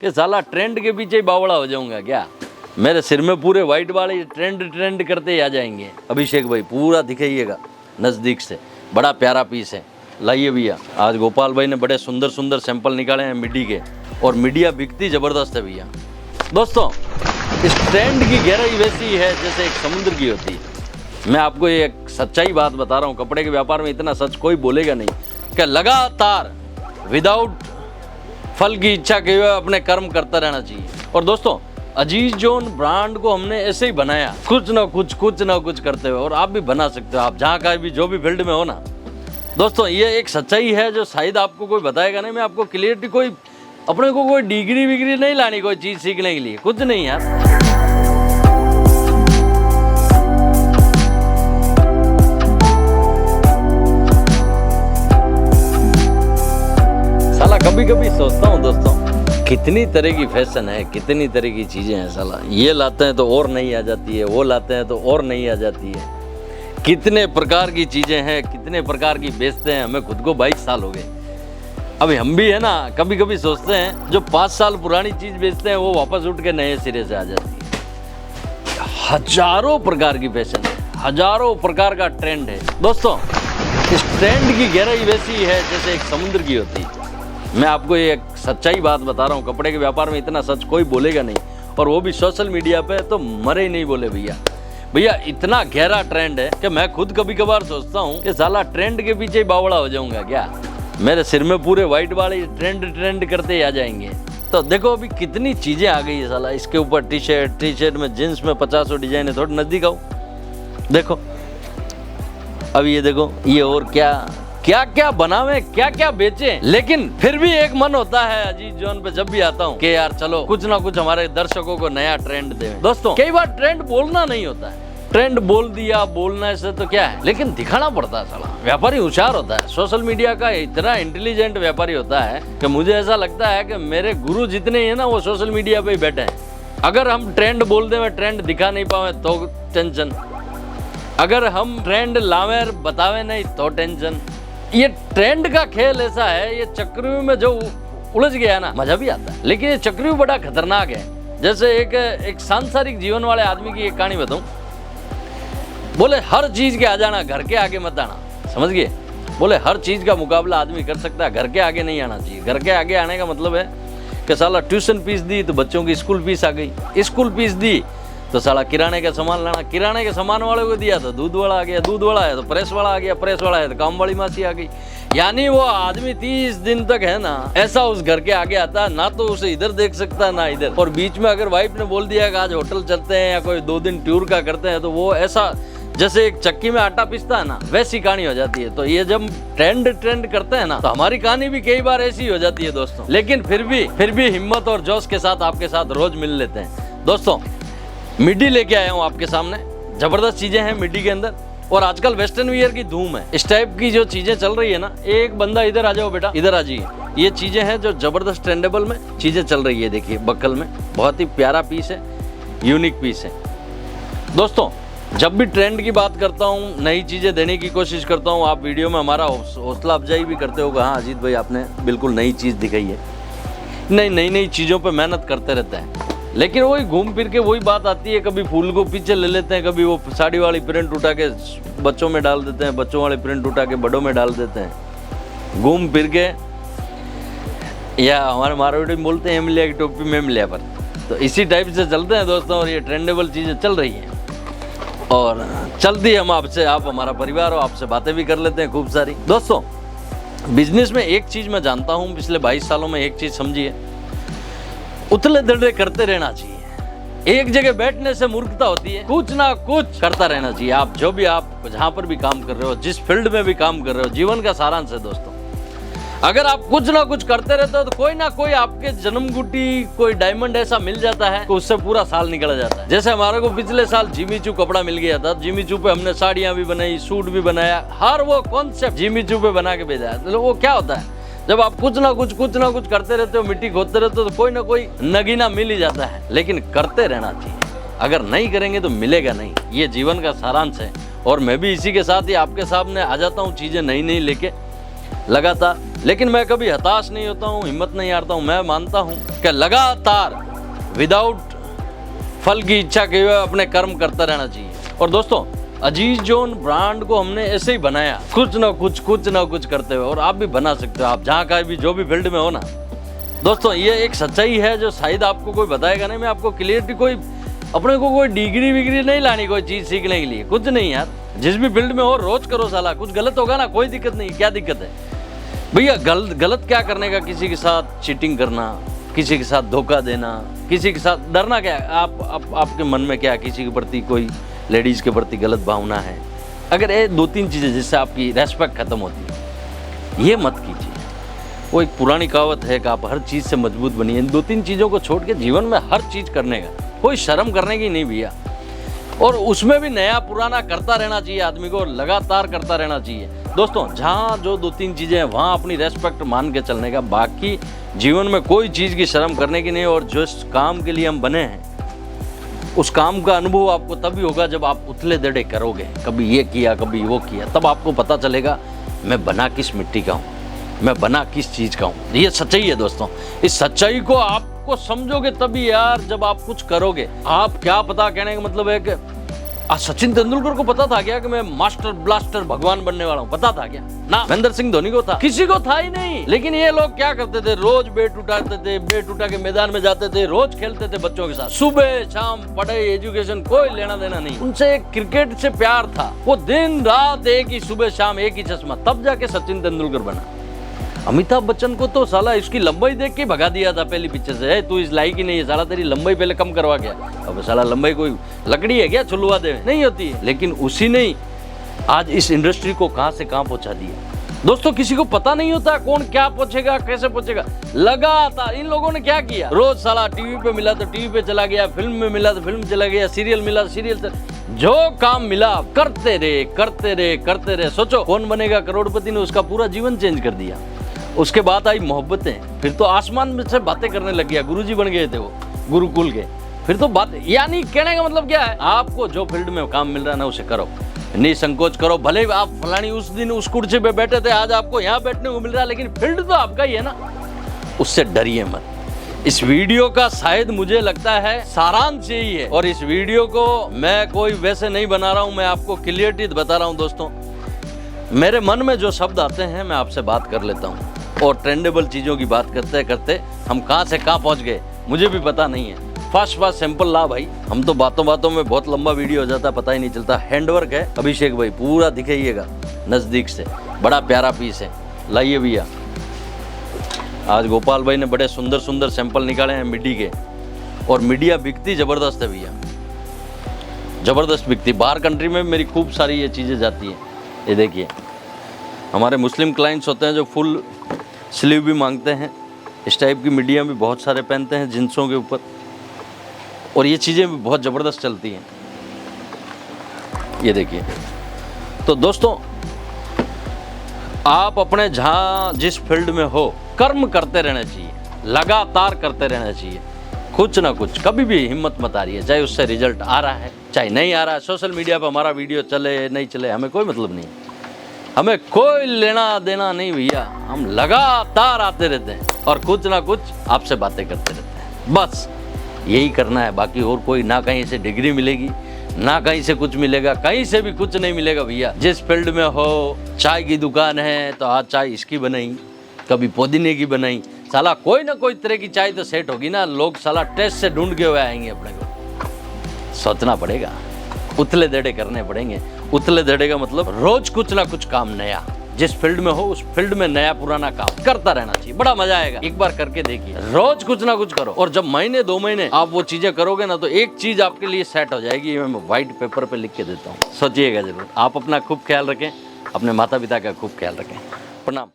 कि साला ट्रेंड के पीछे ही बावड़ा हो जाऊंगा क्या। मेरे सिर में पूरे वाइट वाले ट्रेंड करते ही आ जाएंगे। अभिषेक भाई पूरा दिखाइएगा नज़दीक से, बड़ा प्यारा पीस है। लाइए भैया, आज गोपाल भाई ने बड़े सुंदर सुंदर सैंपल निकाले हैं मिडी के, और मीडिया बिकती ज़बरदस्त है भैया। दोस्तों, इस ट्रेंड की गहराई वैसी है जैसे एक समुद्र की होती है। मैं आपको ये एक सच्चाई बात बता रहा हूँ, कपड़े के व्यापार में इतना सच कोई बोलेगा नहीं कि लगातार विदाउट फल की इच्छा के हुए अपने कर्म करता रहना चाहिए। और दोस्तों, अजीज जोन ब्रांड को हमने ऐसे ही बनाया, कुछ ना कुछ करते हुए, और आप भी बना सकते हो, आप जहाँ का भी जो भी फील्ड में हो ना। दोस्तों, ये एक सच्चाई है जो शायद आपको कोई बताएगा नहीं। मैं आपको क्लियरिटी, कोई अपने को कोई डिग्री विग्री नहीं लानी कोई चीज़ सीखने के लिए, कुछ नहीं यार। साला कभी कभी सोचता हूँ दोस्तों, कितनी तरह की फैशन है, कितनी तरह की चीज़ें हैं। साला ये लाते हैं तो और नहीं आ जाती है, वो लाते हैं तो और नहीं आ जाती है। कितने प्रकार की चीज़ें हैं, कितने प्रकार की बेचते हैं। हमें खुद को 22 साल हो गए, अभी हम भी है ना, कभी कभी सोचते हैं जो 5 साल पुरानी चीज़ बेचते हैं वो वापस उठ के नए सिरे से आ जाती है। हजारों प्रकार की फैशन है, हजारों प्रकार का ट्रेंड है। दोस्तों, इस ट्रेंड की गहराई वैसी है जैसे एक समुद्र की होती है। मैं आपको ये एक सच्चाई बात बता रहा हूँ, कपड़े के व्यापार में इतना सच कोई बोलेगा नहीं, और वो भी सोशल मीडिया पे तो मरे ही नहीं बोले भैया। इतना गहरा ट्रेंड है कि मैं खुद कभी कभार सोचता हूँ कि साला ट्रेंड के पीछे ही बावड़ा हो जाऊंगा क्या। मेरे सिर में पूरे वाइट वाले ट्रेंड करते ही आ जाएंगे। तो देखो अभी कितनी चीज़ें आ गई है साला। इसके ऊपर टी शर्ट में जीन्स में 50 डिजाइन है। थोड़ा नज़दीक आओ, देखो अभी ये देखो, ये और क्या बनावे, क्या बेचे। लेकिन फिर भी एक मन होता है अजीज जोन पे जब भी आता हूँ कि यार चलो कुछ ना कुछ हमारे दर्शकों को नया ट्रेंड दें। दोस्तों, कई बार ट्रेंड बोलना नहीं होता है, ट्रेंड बोल दिया, बोलने से तो क्या है, लेकिन दिखाना पड़ता है। साला व्यापारी होशियार होता है, सोशल मीडिया का इतना इंटेलिजेंट व्यापारी होता है कि मुझे ऐसा लगता है कि मेरे गुरु जितने हैं ना वो सोशल मीडिया पे ही बैठे हैं। अगर हम ट्रेंड बोल दे, ट्रेंड दिखा नहीं पावे तो टेंशन, अगर हम ट्रेंड लावे बतावे नहीं तो टेंशन। ये ट्रेंड का खेल ऐसा है, ये चक्रव्यूह में जो उलझ गया है ना, मजा भी आता है, लेकिन ये चक्रव्यूह बड़ा खतरनाक है। जैसे एक सांसारिक जीवन वाले आदमी की एक कहानी बताऊं। बोले हर चीज के आ जाना, घर के आगे मत आना, समझ गए। बोले हर चीज का मुकाबला आदमी कर सकता है, घर के आगे नहीं आना चाहिए। घर के आगे आने का मतलब है कि साला ट्यूशन फीस दी तो बच्चों की स्कूल फीस आ गई, स्कूल फीस दी तो साला किराने का सामान लाना, किराने के सामान वाले को दिया तो दूध वाला आ गया, दूध वाला है तो प्रेस वाला आ गया, प्रेस वाला है तो काम वाली मासी आ गई। यानी वो आदमी 30 दिन तक है ना, ऐसा उस घर के आगे आता है, ना तो उसे इधर देख सकता है ना इधर। और बीच में अगर वाइफ ने बोल दिया कि आज होटल चलते हैं या कोई 2 दिन टूर का करते हैं, तो वो ऐसा जैसे एक चक्की में आटा पिसता है ना, वैसी कहानी हो जाती है। तो ये जब ट्रेंड करते हैं ना, तो हमारी कहानी भी कई बार ऐसी हो जाती है दोस्तों। लेकिन फिर भी हिम्मत और जोश के साथ आपके साथ रोज मिल लेते हैं। दोस्तों, मिडी लेके आया हूँ आपके सामने, जबरदस्त चीजें हैं मिडी के अंदर, और आजकल वेस्टर्न वियर की धूम है। इस टाइप की जो चीजें चल रही है ना, एक बंदा इधर आ जाओ बेटा, इधर आ जाइए। ये चीजें हैं जो जबरदस्त ट्रेंडेबल में चीजें चल रही है। देखिए बक्कल में बहुत ही प्यारा पीस है, यूनिक पीस है। दोस्तों, जब भी ट्रेंड की बात करता हूँ, नई चीजें देने की कोशिश करता हूँ, आप वीडियो में हमारा हौसला अफजाई भी करते हो कि हाँ अजीत भाई आपने बिल्कुल नई चीज दिखाई है। नई चीजों पर मेहनत करते रहते हैं, लेकिन वही घूम फिर के वही बात आती है। कभी फूल को पीछे ले लेते हैं, कभी वो साड़ी वाली प्रिंट उठा के बच्चों में डाल देते हैं, बच्चों वाली प्रिंट उठा के बड़ों में डाल देते हैं। घूम फिर के, या हमारे मारवाड़ी में बोलते हैं एमलिया की टोपी में एमलिया पर, तो इसी टाइप से चलते हैं दोस्तों। और ये ट्रेंडेबल चीज़ें चल रही हैं और चलती है। हम आपसे, आप हमारा परिवार हो, आपसे बातें भी कर लेते हैं खूब सारी। दोस्तों, बिजनेस में एक चीज़ मैं जानता हूँ, पिछले 22 सालों में एक चीज़ समझिए, उतले दड़े करते रहना चाहिए। एक जगह बैठने से मूर्खता होती है, कुछ ना कुछ करता रहना चाहिए। आप जो भी, आप जहां पर भी काम कर रहे हो, जिस फील्ड में भी काम कर रहे हो, जीवन का सारांश है दोस्तों। अगर आप कुछ ना कुछ करते रहते हो तो कोई ना कोई आपके जन्मगुटी, कोई डायमंड ऐसा मिल जाता है कि उससे पूरा साल निकल जाता है। जैसे हमारे को पिछले साल जिमी चू कपड़ा मिल गया था, जिमी चू पे हमने साड़ियां भी बनाई, सूट भी बनाया, हर वो कॉन्सेप्ट जिमी चू पे बना के भेजा है। तो वो क्या होता है, जब आप कुछ ना कुछ करते रहते हो, मिट्टी खोदते रहते हो, तो कोई ना कोई नगीना मिल ही जाता है। लेकिन करते रहना चाहिए, अगर नहीं करेंगे तो मिलेगा नहीं। ये जीवन का सारांश है, और मैं भी इसी के साथ ही आपके सामने आ जाता हूँ चीज़ें नई लेके। लगातार। लेकिन मैं कभी हताश नहीं होता हूँ, हिम्मत नहीं हारता हूँ। मैं मानता हूँ कि लगातार विदाउट फल की इच्छा के हुए अपने कर्म करता रहना चाहिए। और दोस्तों, अजीज जोन ब्रांड को हमने ऐसे ही बनाया, कुछ ना कुछ करते हुए, और आप भी बना सकते हो, आप जहाँ का भी जो भी फील्ड में हो ना। दोस्तों, ये एक सच्चाई है जो शायद आपको कोई बताएगा नहीं। मैं आपको क्लियरिटी, कोई अपने को कोई डिग्री विग्री नहीं लानी कोई चीज़ सीखने के लिए, कुछ नहीं यार। जिस भी फील्ड में हो रोज करो साला, कुछ गलत होगा ना कोई दिक्कत नहीं, क्या दिक्कत है भैया। गलत क्या करने का, किसी के साथ चीटिंग करना, किसी के साथ धोखा देना, किसी के साथ डरना, क्या आपके मन में क्या किसी के प्रति कोई लेडीज़ के प्रति गलत भावना है, अगर ये 2-3 चीज़ें जिससे आपकी रेस्पेक्ट खत्म होती है, ये मत कीजिए। वो एक पुरानी कहावत है कि आप हर चीज़ से मजबूत बनिए। इन 2-3 चीज़ों को छोड़ के जीवन में हर चीज़ करने का, कोई शर्म करने की नहीं भैया। और उसमें भी नया पुराना करता रहना चाहिए आदमी को, लगातार करता रहना चाहिए। दोस्तों, जहाँ जो 2-3 चीज़ें हैं वहाँ अपनी रेस्पेक्ट मान के चलने का, बाकी जीवन में कोई चीज़ की शर्म करने की नहीं। और जिस काम के लिए हम बने हैं उस काम का अनुभव आपको तभी होगा जब आप उथले दड़े करोगे, कभी ये किया कभी वो किया, तब आपको पता चलेगा मैं बना किस मिट्टी का हूँ, मैं बना किस चीज़ का हूँ। ये सच्चाई है दोस्तों। इस सच्चाई को आपको समझोगे तभी यार, जब आप कुछ करोगे। आप क्या पता, कहने का मतलब है कि सचिन तेंदुलकर को पता था क्या कि मैं मास्टर ब्लास्टर भगवान बनने वाला हूँ? पता था क्या? ना। महेंद्र सिंह धोनी को था? किसी को था ही नहीं। लेकिन ये लोग क्या करते थे, रोज बैट उठाते थे, बैट उठा के मैदान में जाते थे, रोज खेलते थे बच्चों के साथ, सुबह शाम, पढ़ाई एजुकेशन कोई लेना देना नहीं। उनसे क्रिकेट से प्यार था, वो दिन रात एक ही, सुबह शाम एक ही चश्मा, तब जाके सचिन तेंदुलकर बना। अमिताभ बच्चन को तो साला इसकी लंबाई देख के भगा दिया था पहली पिक्चर से, तू इस लायक ही नहीं है साला, तेरी लंबाई पहले कम करवा गया। अब साला लंबाई कोई लकड़ी है क्या छुलवा दे? नहीं होती है। लेकिन उसी ने आज इस इंडस्ट्री को कहां से कहां पहुंचा दिया। दोस्तों, किसी को पता नहीं होता कौन क्या पहुंचेगा, कैसे पहुंचेगा। लगातार इन लोगों ने क्या किया, रोज साला टीवी पे मिला तो टीवी पे चला गया, फिल्म में मिला तो फिल्म चला गया, सीरियल मिला तो सीरियल, जो काम मिला करते रहे। सोचो कौन बनेगा करोड़पति, ने उसका पूरा जीवन चेंज कर दिया। उसके बाद आई मोहब्बतें, फिर तो आसमान में से बातें करने लग गया, गुरुजी बन गए थे वो, गुरुकुल के। फिर तो बात, यानी कहने का मतलब क्या है, आपको जो फील्ड में काम मिल रहा है ना उसे करो, निसंकोच करो। भले आप फलानी उस दिन उस कुर्सी पे बैठे थे, आज आपको यहाँ बैठने को मिल रहा है, लेकिन फील्ड तो आपका ही है ना, उससे डरिए मत। इस वीडियो का शायद मुझे लगता है सारांश यही है। और इस वीडियो को मैं कोई वैसे नहीं बना रहा हूँ, मैं आपको क्लियरिटी बता रहा हूँ। दोस्तों, मेरे मन में जो शब्द आते हैं मैं आपसे बात कर लेता हूँ, और ट्रेंडेबल चीज़ों की बात करते करते हम कहाँ से कहाँ पहुँच गए मुझे भी पता नहीं है। फास्ट सिंपल ला भाई, हम तो बातों में बहुत लंबा वीडियो हो जाता, पता ही नहीं चलता। हैंडवर्क है अभिषेक भाई, पूरा दिखाइएगा नज़दीक से, बड़ा प्यारा पीस है, लाइए भैया। आज गोपाल भाई ने बड़े सुंदर सैंपल निकाले हैं मिडी के, और मीडिया बिकती ज़बरदस्त है भैया, ज़बरदस्त बिकती। बाहर कंट्री में मेरी खूब सारी ये चीज़ें जाती हैं। ये देखिए, हमारे मुस्लिम क्लाइंट्स होते हैं जो फुल स्लीव भी मांगते हैं, इस टाइप की मीडिया भी बहुत सारे पहनते हैं जिन्सों के ऊपर, और ये चीज़ें भी बहुत ज़बरदस्त चलती हैं। ये देखिए। तो दोस्तों, आप अपने जहाँ जिस फील्ड में हो कर्म करते रहना चाहिए, लगातार करते रहना चाहिए, कुछ ना कुछ, कभी भी हिम्मत मत आ रही है, चाहे उससे रिजल्ट आ रहा है चाहे नहीं आ रहा है। सोशल मीडिया पर हमारा वीडियो चले नहीं चले हमें कोई मतलब नहीं, हमें कोई लेना देना नहीं भैया। हम लगातार आते रहते हैं और कुछ ना कुछ आपसे बातें करते रहते हैं, बस यही करना है। बाकी और कोई, ना कहीं से डिग्री मिलेगी, ना कहीं से कुछ मिलेगा, कहीं से भी कुछ नहीं मिलेगा भैया। जिस फील्ड में हो, चाय की दुकान है तो आज चाय इसकी बनाई, कभी पुदीने की बनाई, साला कोई ना कोई तरह की चाय तो सेट होगी ना। लोग साला टेस्ट से ढूंढ के हुए आएंगे अपने को। सोचना पड़ेगा, उथले दड़े करने पड़ेंगे। उथले दड़े का मतलब रोज कुछ ना कुछ काम नया, जिस फील्ड में हो उस फील्ड में नया पुराना काम करता रहना चाहिए, बड़ा मजा आएगा। एक बार करके देखिए, रोज कुछ ना कुछ करो, और जब महीने 2 महीने आप वो चीजें करोगे ना, तो एक चीज आपके लिए सेट हो जाएगी। ये मैं व्हाइट पेपर पे लिख के देता हूँ, सोचिएगा जरूर। आप अपना खूब ख्याल रखें, अपने माता पिता का खूब ख्याल रखें। प्रणाम।